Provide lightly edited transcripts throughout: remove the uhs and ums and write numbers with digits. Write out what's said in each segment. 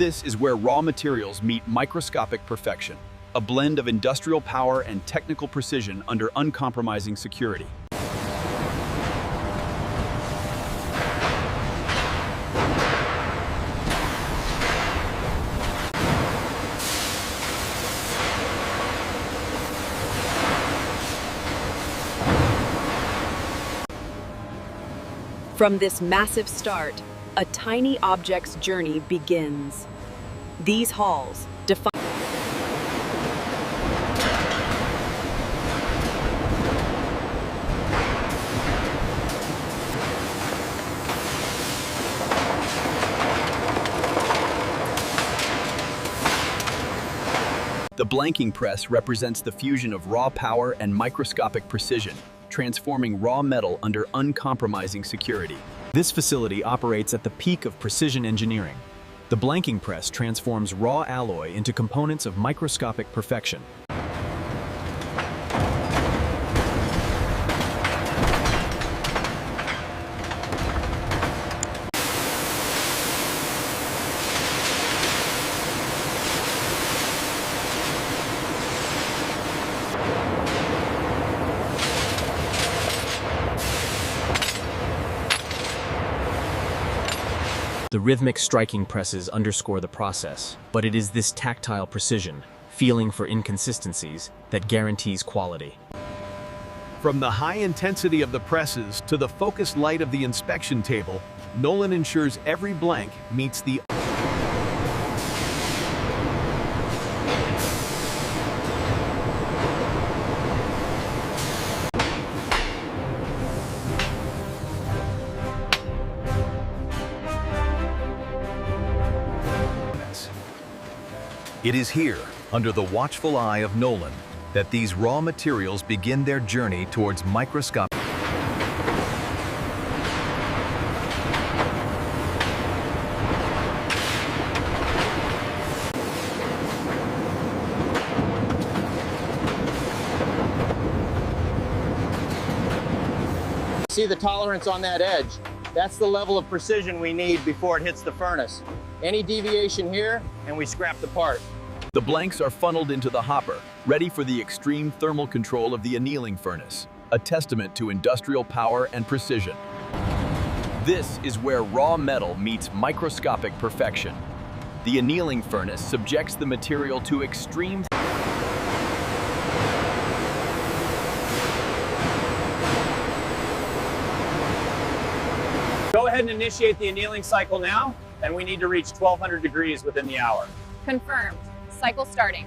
This is where raw materials meet microscopic perfection, a blend of industrial power and technical precision under uncompromising security. From this massive start, a tiny object's journey begins. These halls define The blanking press represents the fusion of raw power and microscopic precision, transforming raw metal under uncompromising security. This facility operates at the peak of precision engineering. The blanking press transforms raw alloy into components of microscopic perfection. The rhythmic striking presses underscore the process, but it is this tactile precision, feeling for inconsistencies, that guarantees quality. From the high intensity of the presses to the focused light of the inspection table, Nolan ensures every blank meets the It is here, under the watchful eye of Nolan, that these raw materials begin their journey towards microscopic. See the tolerance on that edge? That's the level of precision we need before it hits the furnace. Any deviation here, and we scrap the part. The blanks are funneled into the hopper, ready for the extreme thermal control of the annealing furnace, a testament to industrial power and precision. This is where raw metal meets microscopic perfection. The annealing furnace subjects the material to extreme Go ahead and initiate the annealing cycle now, and we need to reach 1200 degrees within the hour. Confirmed. Cycle starting.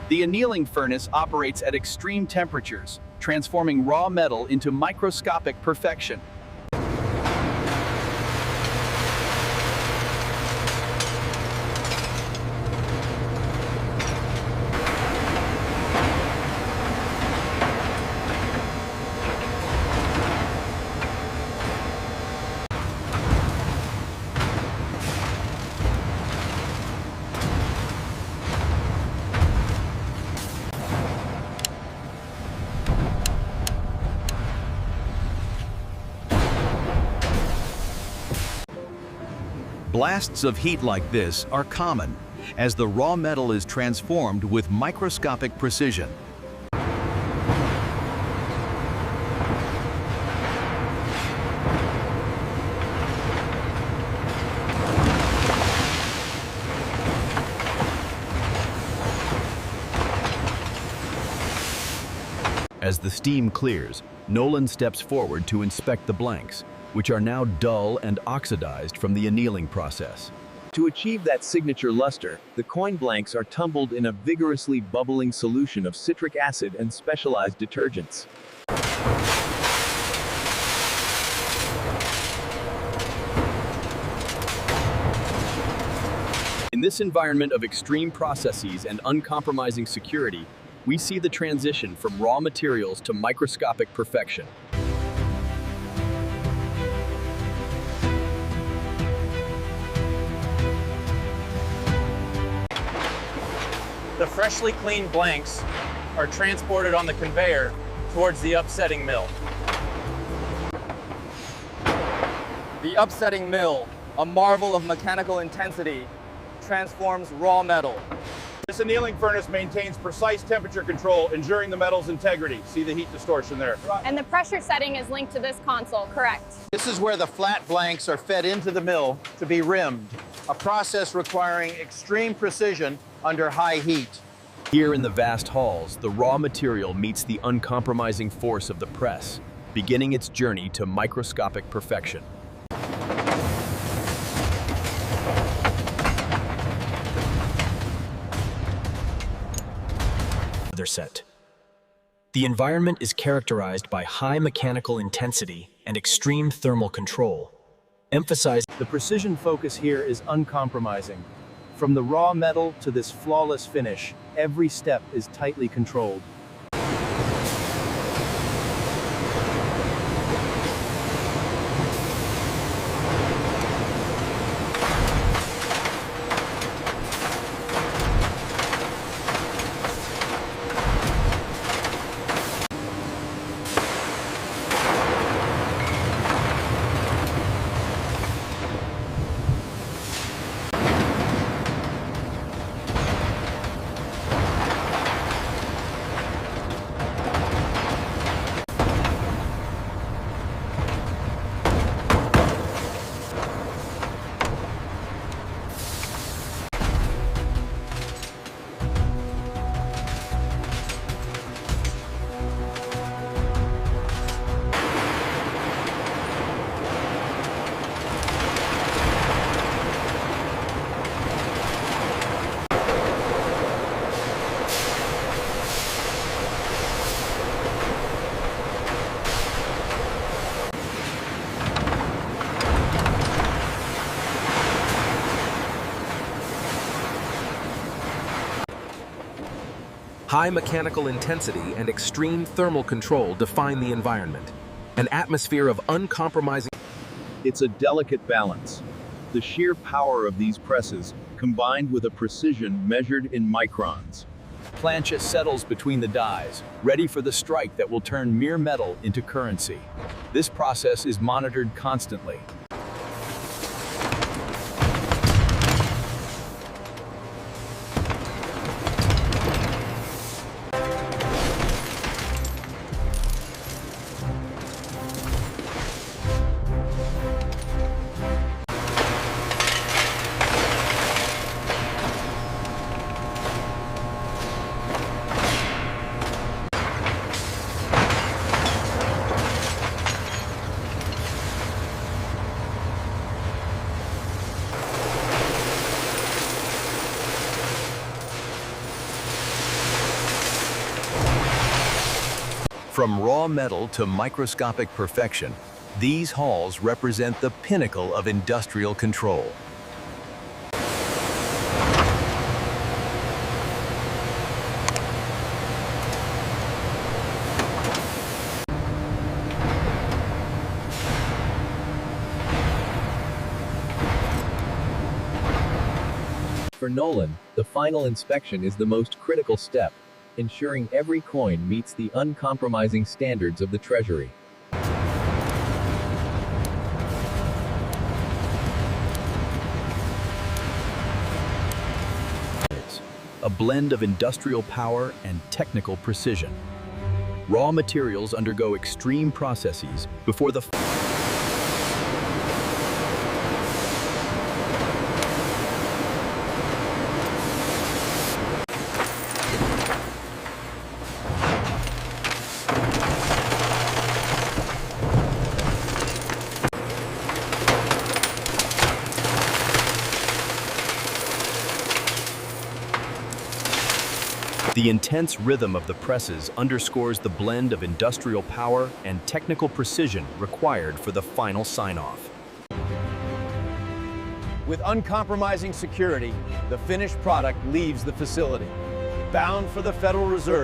The annealing furnace operates at extreme temperatures, transforming raw metal into microscopic perfection. Blasts of heat like this are common, as the raw metal is transformed with microscopic precision. As the steam clears, Nolan steps forward to inspect the blanks, which are now dull and oxidized from the annealing process. To achieve that signature luster, the coin blanks are tumbled in a vigorously bubbling solution of citric acid and specialized detergents. In this environment of extreme processes and uncompromising security, we see the transition from raw materials to microscopic perfection. The freshly cleaned blanks are transported on the conveyor towards the upsetting mill. The upsetting mill a marvel of mechanical intensity, transforms raw metal. This annealing furnace maintains precise temperature control, ensuring the metal's integrity. See the heat distortion there. And the pressure setting is linked to this console, correct? This is where the flat blanks are fed into the mill to be rimmed, a process requiring extreme precision under high heat. Here in the vast halls, the raw material meets the uncompromising force of the press, beginning its journey to microscopic perfection. Set. The environment is characterized by high mechanical intensity and extreme thermal control. Emphasize the precision focus here is uncompromising. From the raw metal to this flawless finish, every step is tightly controlled. High mechanical intensity and extreme thermal control define the environment, an atmosphere of uncompromising. It's a delicate balance. The sheer power of these presses, combined with a precision measured in microns. Plancha settles between the dies, ready for the strike that will turn mere metal into currency. This process is monitored constantly. From raw metal to microscopic perfection, these halls represent the pinnacle of industrial control. For Nolan, the final inspection is the most critical step, ensuring every coin meets the uncompromising standards of the Treasury. A blend of industrial power and technical precision. Raw materials undergo extreme processes before the The intense rhythm of the presses underscores the blend of industrial power and technical precision required for the final sign-off. With uncompromising security, the finished product leaves the facility, bound for the Federal Reserve.